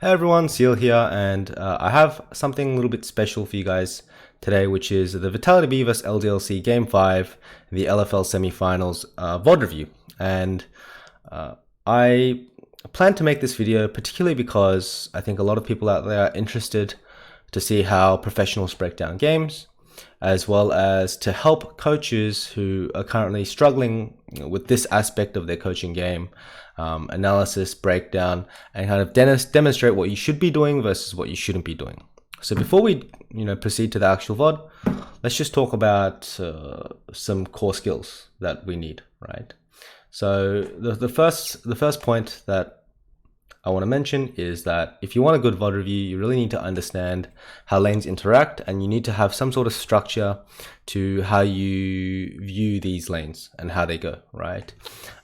Hey everyone, SeeEl here, and I have something a little bit special for you guys today, which is the VITB vs LDLC Game 5, the LFL semi-finals VOD review. And I plan to make this video particularly because I think a lot of people out there are interested to see how professionals break down games, as well as to help coaches who are currently struggling with this aspect of their coaching game, analysis, breakdown, and kind of demonstrate what you should be doing versus what you shouldn't be doing. So before we proceed to the actual VOD, let's just talk about some core skills that we need, right? So the first point that I want to mention is that if you want a good VOD review, you really need to understand how lanes interact, and you need to have some sort of structure to how you view these lanes and how they go, right?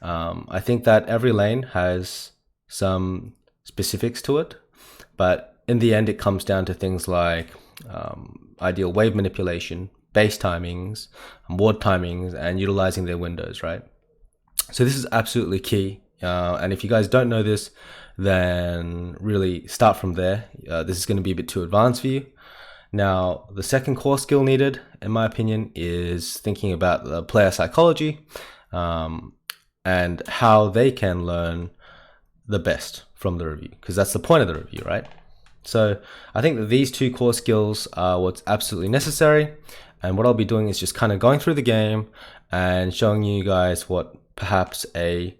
I think that every lane has some specifics to it, but in the end, it comes down to things like ideal wave manipulation, base timings, ward timings, and utilizing their windows, right? So this is absolutely key. And if you guys don't know this, then really start from there. This is going to be a bit too advanced for you. Now, the second core skill needed, in my opinion, is thinking about the player psychology and how they can learn the best from the review, because that's the point of the review, right? So I think that these two core skills are what's absolutely necessary. And what I'll be doing is just kind of going through the game and showing you guys what perhaps a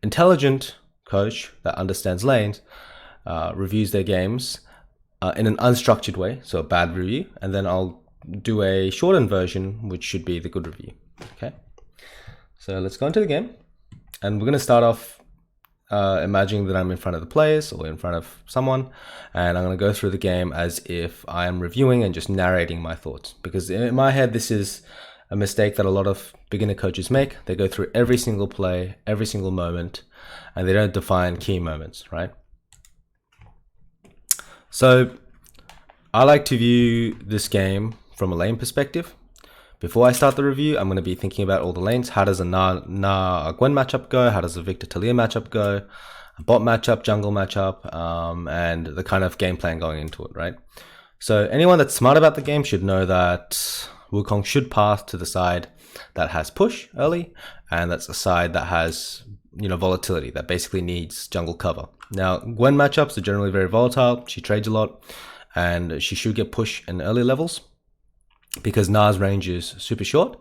intelligent coach that understands lanes reviews their games in an unstructured way, so a bad review, and then I'll do a shortened version, which should be the good review. Okay, so let's go into the game, and we're going to start off imagining that I'm in front of the players or in front of someone, and I'm going to go through the game as if I am reviewing and just narrating my thoughts, because in my head this is a mistake that a lot of beginner coaches make. They go through every single play, every single moment, and they don't define key moments, right? So I like to view this game from a lane perspective. Before I start the review, I'm going to be thinking about all the lanes. How does a Na Gwen matchup go? How does a Victor Talia matchup go? A bot matchup, jungle matchup, and the kind of game plan going into it, right? So anyone that's smart about the game should know that Wukong should path to the side that has push early, and that's a side that has volatility, that basically needs jungle cover. Now, Gwen matchups are generally very volatile. She trades a lot, and she should get push in early levels because Na's range is super short.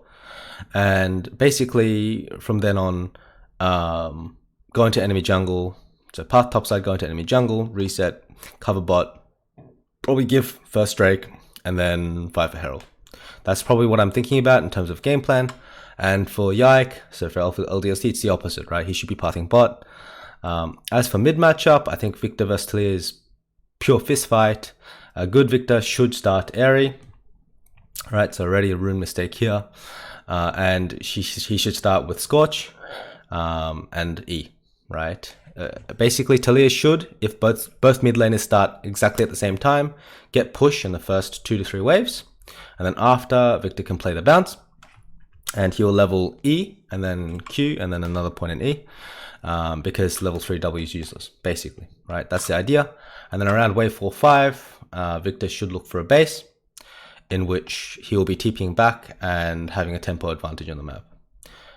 And basically, from then on, go into enemy jungle. So path topside, go into enemy jungle, reset, cover bot, probably give first Drake, and then fight for Herald. That's probably what I'm thinking about in terms of game plan. And for Yike, so for LDLC, it's the opposite, right? He should be pathing bot. As for mid matchup, I think Victor vs Talia is pure fist fight. A good Victor should start Airy, right? So already a rune mistake here. And he should start with Scorch and E, right? Basically, Talia should, if both mid laners start exactly at the same time, get push in the first 2 to 3 waves. And then after, Victor can play the bounce, and he will level E, and then Q, and then another point in E, because level 3 W is useless, basically, right? That's the idea. And then around wave 4-5, Victor should look for a base, in which he will be TPing back and having a tempo advantage on the map.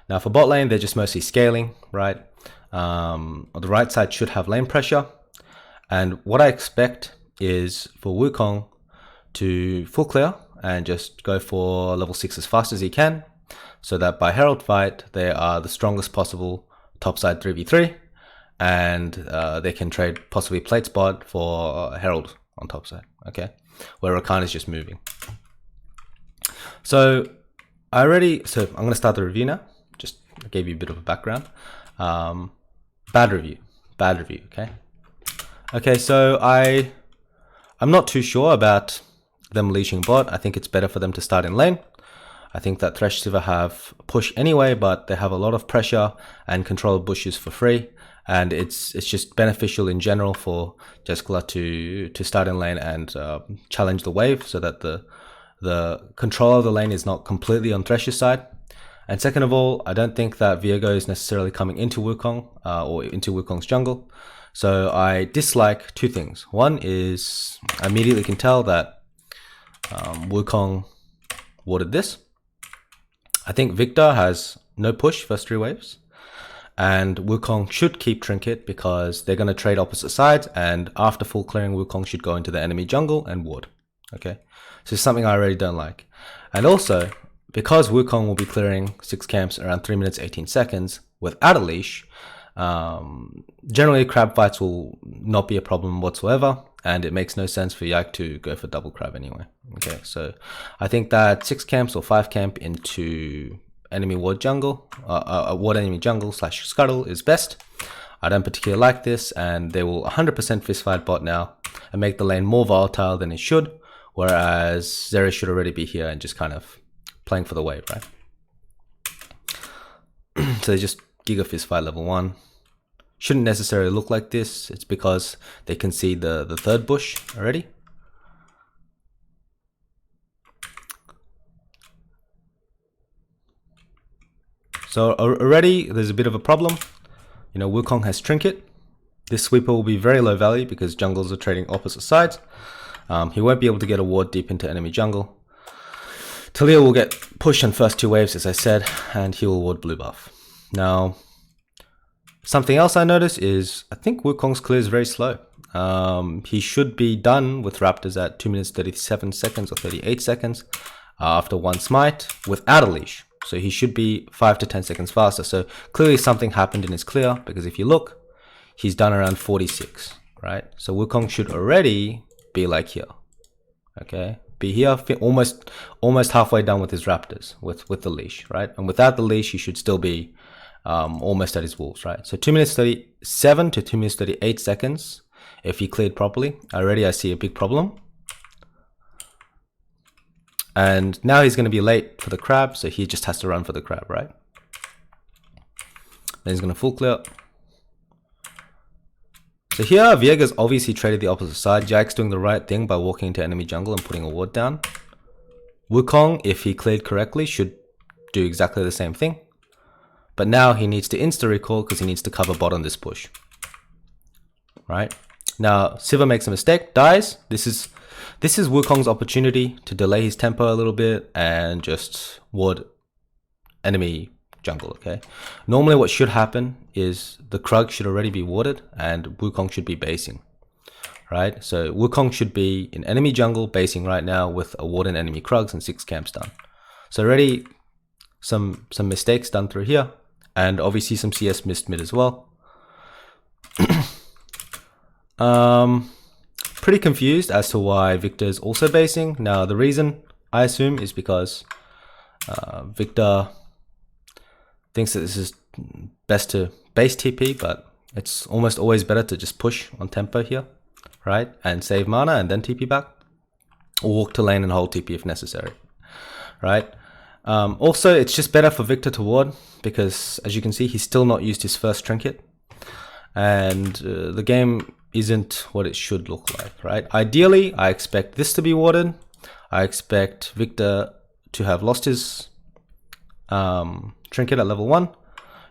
Now for bot lane, they're just mostly scaling, right? The right side should have lane pressure, and what I expect is for Wukong to full clear and just go for level 6 as fast as he can, so that by Herald fight, they are the strongest possible topside 3v3, and they can trade possibly plate spot for Herald on topside, okay? Where Rakan is just moving. So I'm going to start the review now. Just gave you a bit of a background. Bad review, okay? Okay, so I'm not too sure about them leashing bot. I think it's better for them to start in lane. I think that Thresh Siva have push anyway, but they have a lot of pressure and control of bushes for free, and it's just beneficial in general for Jeskla to start in lane and challenge the wave, so that the control of the lane is not completely on Thresh's side. And second of all, I don't think that Viego is necessarily coming into Wukong or into Wukong's jungle. So I dislike two things. One is I immediately can tell that Wukong warded this. I think Victor has no push first 3 waves, and Wukong should keep Trinket because they're going to trade opposite sides, and after full clearing, Wukong should go into the enemy jungle and ward. Okay, so it's something I really don't like. And also, because Wukong will be clearing 6 camps around 3 minutes 18 seconds without a leash, generally crab fights will not be a problem whatsoever, and it makes no sense for Yike to go for double crab anyway. Okay, so I think that 6 camps or 5 camp into enemy ward jungle, ward enemy jungle / scuttle is best. I don't particularly like this, and they will 100% fistfight bot now and make the lane more volatile than it should, whereas Zeri should already be here and just kind of playing for the wave, right? So they just Giga Fistfight level 1. Shouldn't necessarily look like this. It's because they can see the 3rd bush already. So already there's a bit of a problem. You know, Wukong has Trinket. This sweeper will be very low value because jungles are trading opposite sides. He won't be able to get a ward deep into enemy jungle. Talia will get pushed on first 2 waves, as I said, and he will ward blue buff. Now, something else I noticed is I think Wukong's clear is very slow. He should be done with Raptors at 2 minutes 37 seconds or 38 seconds after 1 smite without a leash. So he should be 5 to 10 seconds faster. So clearly something happened in his clear, because if you look, he's done around 46, right? So Wukong should already be like here, okay? Be here, almost halfway done with his Raptors with the leash, right? And without the leash, he should still be almost at his wolves, right? So 2 minutes 37 to 2 minutes 38 seconds if he cleared properly. Already I see a big problem. And now he's going to be late for the crab, so he just has to run for the crab, right? Then he's going to full clear. So here, Viega's obviously traded the opposite side. Jack's doing the right thing by walking into enemy jungle and putting a ward down. Wukong, if he cleared correctly, should do exactly the same thing. But now he needs to insta-recall because he needs to cover bot on this push. Right? Now, Siva makes a mistake, dies. This is Wukong's opportunity to delay his tempo a little bit and just ward enemy jungle, okay? Normally what should happen is the Krug should already be warded and Wukong should be basing, right? So Wukong should be in enemy jungle basing right now with a warded enemy Krugs and 6 camps done. So already some mistakes done through here, and obviously some CS missed mid as well. Pretty confused as to why Victor is also basing. Now the reason I assume is because Victor thinks that this is best to base TP, but it's almost always better to just push on tempo here, right? And save mana and then TP back, or walk to lane and hold TP if necessary, right? Also, it's just better for Victor to ward because, as you can see, he's still not used his first trinket, and the game isn't what it should look like, right? Ideally, I expect this to be warded. I expect Victor to have lost his trinket at level 1.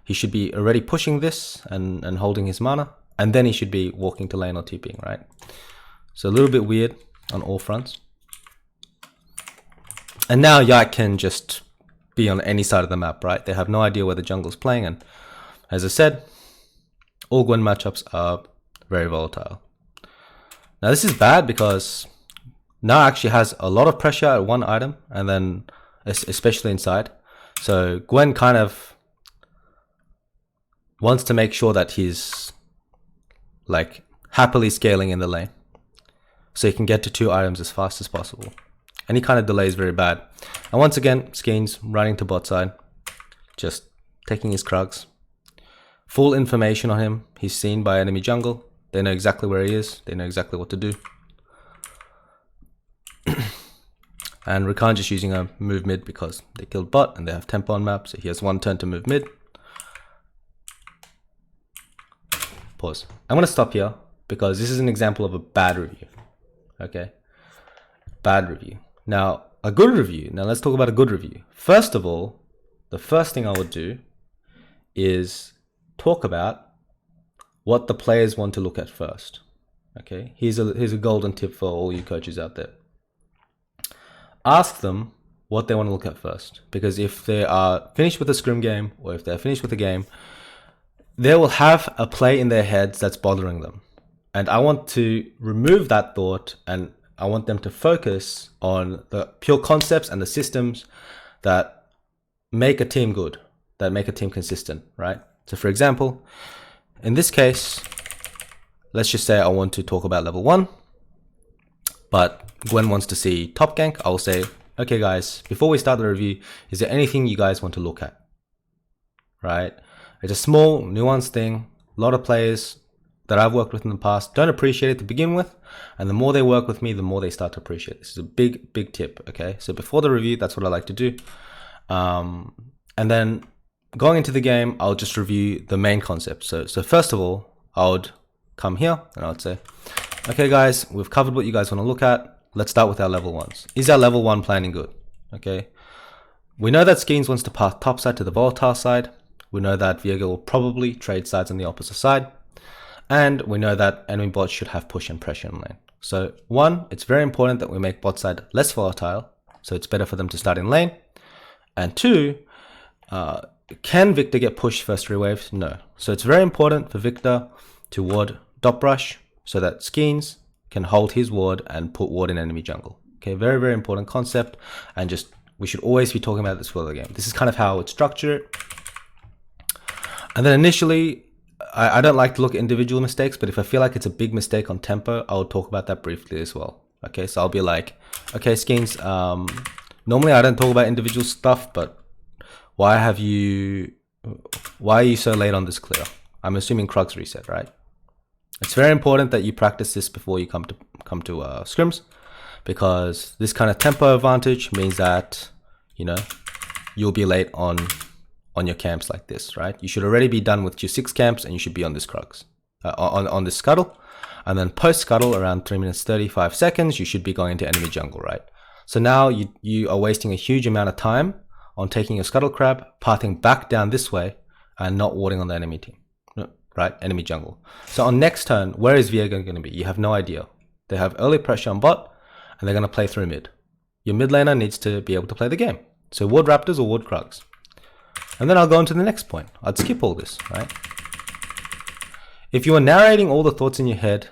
He should be already pushing this and holding his mana, and then he should be walking to lane or TPing, right? So a little bit weird on all fronts. And now Yike can just be on any side of the map, right? They have no idea where the jungle's playing, and as I said, all Gwen matchups are very volatile. Now this is bad because Na actually has a lot of pressure at one item, and then especially inside. So Gwen kind of wants to make sure that he's like happily scaling in the lane, so he can get to 2 items as fast as possible. Any kind of delay is very bad. And once again, Skeens running to bot side, just taking his Krugs. Full information on him. He's seen by enemy jungle. They know exactly where he is. They know exactly what to do. And Rakan just using a move mid because they killed bot and they have tempo on map, so he has 1 turn to move mid. Pause. I'm going to stop here because this is an example of a bad review. Okay? Bad review. Now, a good review. Now, let's talk about a good review. First of all, the first thing I would do is talk about what the players want to look at first. Okay, here's a golden tip for all you coaches out there. Ask them what they want to look at first, because if they are finished with a scrim game, or if they're finished with a game, they will have a play in their heads that's bothering them. And I want to remove that thought, and I want them to focus on the pure concepts and the systems that make a team good, that make a team consistent, right? So for example, in this case, let's just say I want to talk about level 1, but Gwen wants to see top gank. I'll say, okay guys, before we start the review, is there anything you guys want to look at? Right? It's a small, nuanced thing. A lot of players that I've worked with in the past don't appreciate it to begin with, and the more they work with me, the more they start to appreciate it. This is a big tip, okay? So before the review, that's what I like to do. And then going into the game, I'll just review the main concept. So first of all, I would come here and I would say, okay guys, we've covered what you guys want to look at. Let's start with our level 1s. Is our level 1 planning good? Okay. We know that Skeens wants to pass top side to the volatile side. We know that Viego will probably trade sides on the opposite side. And we know that enemy bots should have push and pressure in lane. So 1, it's very important that we make bot side less volatile, so it's better for them to start in lane. And 2, can Victor get pushed first 3 waves? No. So it's very important for Victor to ward dot brush so that Skeens can hold his ward and put ward in enemy jungle. Okay, very important concept, and just we should always be talking about this for the game. This is kind of how it's structured. And then initially, I don't like to look at individual mistakes, but if I feel like it's a big mistake on tempo, I'll talk about that briefly as well. Okay, so I'll be like, okay, Skeens, normally I don't talk about individual stuff, but why are you so late on this clear? I'm assuming Krug's reset, right? It's very important that you practice this before you come to scrims, because this kind of tempo advantage means that, you know, you'll be late on your camps like this, right? You should already be done with your 6 camps and you should be on this Krugs, on this scuttle. And then post scuttle around 3 minutes 35 seconds, you should be going into enemy jungle, right? So now you are wasting a huge amount of time on taking your scuttle crab, pathing back down this way and not warding on the enemy team, right? Enemy jungle. So on next turn, where is Viego going to be? You have no idea. They have early pressure on bot and they're going to play through mid. Your mid laner needs to be able to play the game. So ward Raptors or ward Krugs. And then I'll go on to the next point. I'd skip all this, right? If you are narrating all the thoughts in your head,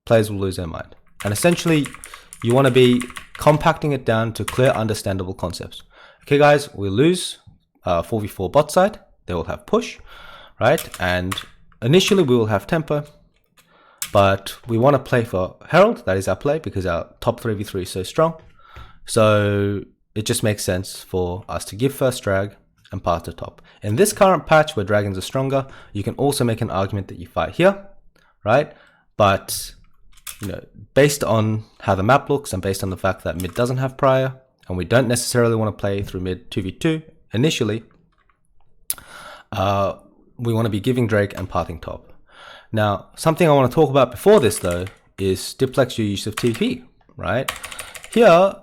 players will lose their mind. And essentially, you want to be compacting it down to clear, understandable concepts. Okay, guys, we lose 4v4 bot side. They will have push, right? And initially, we will have tempo. But we want to play for Herald. That is our play because our top 3v3 is so strong. So it just makes sense for us to give first drag and path to top. In this current patch where dragons are stronger, you can also make an argument that you fight here, right? But, you know, based on how the map looks and based on the fact that mid doesn't have prior, and we don't necessarily want to play through mid 2v2 initially, we want to be giving Drake and pathing top. Now, something I want to talk about before this though is Diplex your use of TP, right? Here,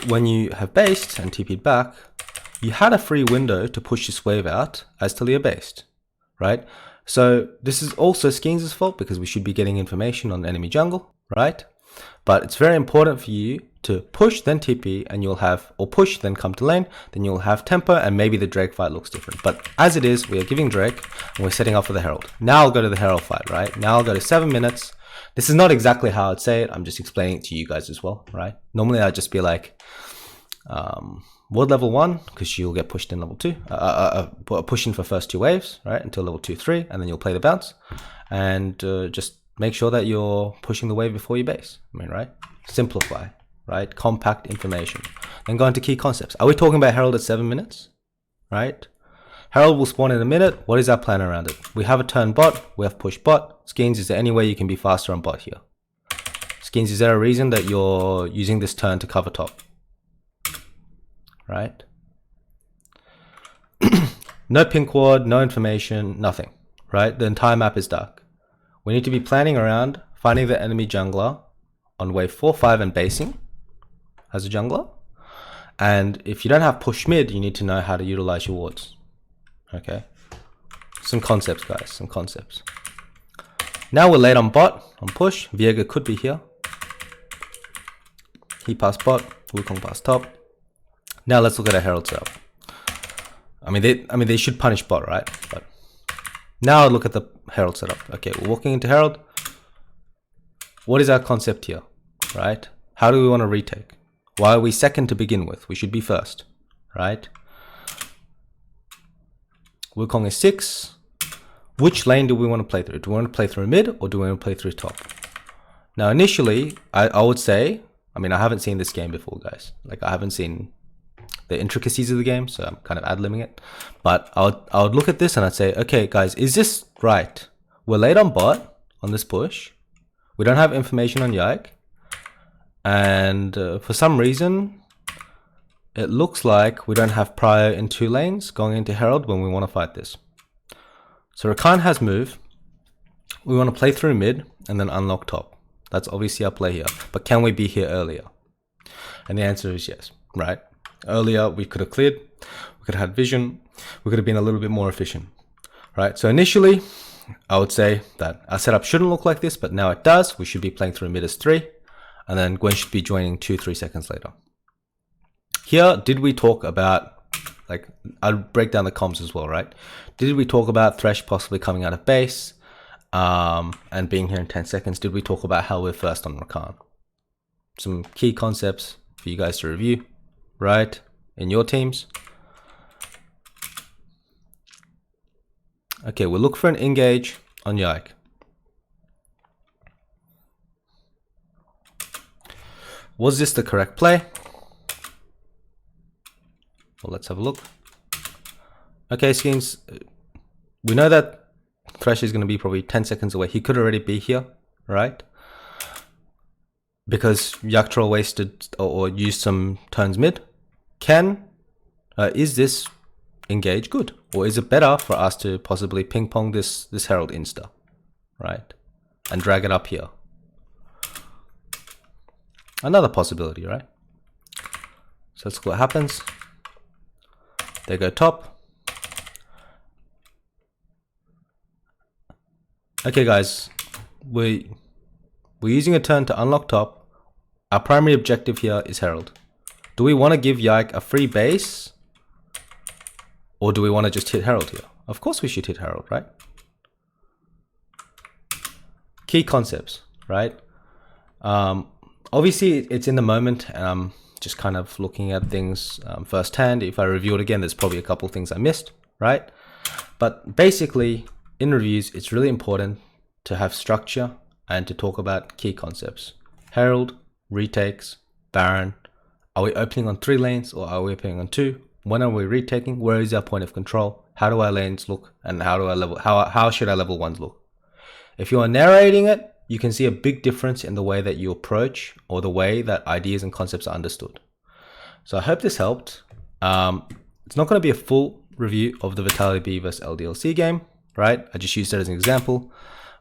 when you have based and TP'd back, you had a free window to push this wave out as Talia based, right? So this is also Skeens' fault because we should be getting information on enemy jungle, right? But it's very important for you to push, then TP, and you'll have, or push, then come to lane, then you'll have tempo, and maybe the Drake fight looks different. But as it is, we are giving Drake, and we're setting up for the Herald. Now I'll go to the Herald fight, right? Now I'll go to 7 minutes. This is not exactly how I'd say it, I'm just explaining it to you guys as well, right? Normally I'd just be like, ward level 1, because she'll get pushed in level 2, pushing for first 2 waves, right, until level 2, 3, and then you'll play the bounce, and just make sure that you're pushing the wave before you base. I mean, right? Simplify, right? Compact information. Then go into key concepts. Are we talking about Herald at 7 minutes, right? Herald will spawn in a minute. What is our plan around it? We have a turn bot, we have push bot. Skeens, is there any way you can be faster on bot here? Skeens, is there a reason that you're using this turn to cover top? Right? No pink ward, no information, nothing, right? The entire map is dark. We need to be planning around finding the enemy jungler on wave 4, 5 and basing as a jungler. And if you don't have push mid, you need to know how to utilize your wards. Okay? Some concepts, guys, some concepts. Now we're late on bot, on push. Viega could be here. He passed bot, Wukong passed top. Now let's look at a Herald setup. I mean they should punish bot, right? But now look at the Herald setup. Okay, we're walking into Herald. What is our concept here, right? How do we want to retake? Why are we second to begin with? We should be first, right? Wukong is 6. Which lane do we want to play through? Do we want to play through mid or do we want to play through top? Now, initially, I would say, I mean, I haven't seen this game before, guys. Like, I haven't seen the intricacies of the game, so I'm kind of ad-libbing it. But I would look at this and I'd say, okay, guys, is this right? We're late on bot on this push. We don't have information on Yike. And for some reason, it looks like we don't have prior in 2 lanes going into Herald when we want to fight this. So Rakan has move. We want to play through mid and then unlock top. That's obviously our play here. But can we be here earlier? And the answer is yes, right? Earlier, we could have cleared. We could have had vision. We could have been a little bit more efficient, right? So initially, I would say that our setup shouldn't look like this, but now it does. We should be playing through mid as 3. And then Gwen should be joining 2-3 seconds later. Here, did we talk about, like, I'll break down the comms as well, right? Did we talk about Thresh possibly coming out of base and being here in 10 seconds? Did we talk about how we're first on Rakan? Some key concepts for you guys to review, right? In your teams. Okay, we'll look for an engage on Yike. Was this the correct play? Well, let's have a look. Okay, Schemes, we know that Thresh is going to be probably 10 seconds away. He could already be here, right? Because Yaktrol wasted or used some turns mid. Is this engage good? Or is it better for us to possibly ping pong this Herald insta, right? And drag it up here. Another possibility, right? So let's see what happens. They go top. Okay, guys, we're using a turn to unlock top. Our primary objective here is Herald. Do we want to give Yike a free base? Or do we want to just hit Herald here? Of course we should hit Herald, right? Key concepts, right? Obviously, it's in the moment, and I'm just kind of looking at things firsthand. If I review it again, there's probably a couple things I missed, right? But basically, in reviews, it's really important to have structure and to talk about key concepts. Herald, retakes, Baron. Are we opening on 3 lanes or are we opening on 2? When are we retaking? Where is our point of control? How do our lanes look? And how do I level? How should our level 1s look? If you are narrating it, you can see a big difference in the way that you approach or the way that ideas and concepts are understood. So I hope this helped. It's not going to be a full review of the Vitality B versus LDLC game, right? I just used it as an example,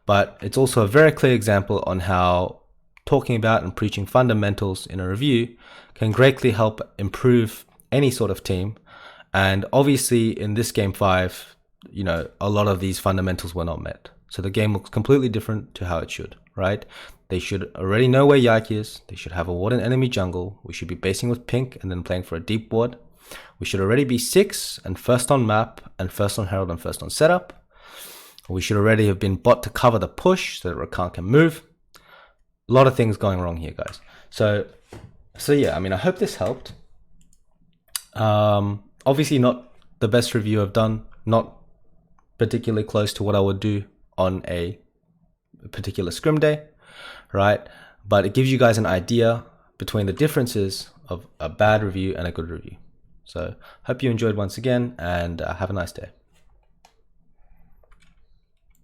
but it's also a very clear example on how talking about and preaching fundamentals in a review can greatly help improve any sort of team. And obviously in this game 5, you know, a lot of these fundamentals were not met. So the game looks completely different to how it should, right? They should already know where Yike is. They should have a ward and enemy jungle. We should be basing with pink and then playing for a deep ward. We should already be 6 and first on map and first on Herald and first on setup. We should already have been bot to cover the push so that Rakan can move. A lot of things going wrong here, guys. So yeah, I mean, I hope this helped. Obviously not the best review I've done, not particularly close to what I would do on a particular scrim day, right? But it gives you guys an idea between the differences of a bad review and a good review. So hope you enjoyed once again, and have a nice day.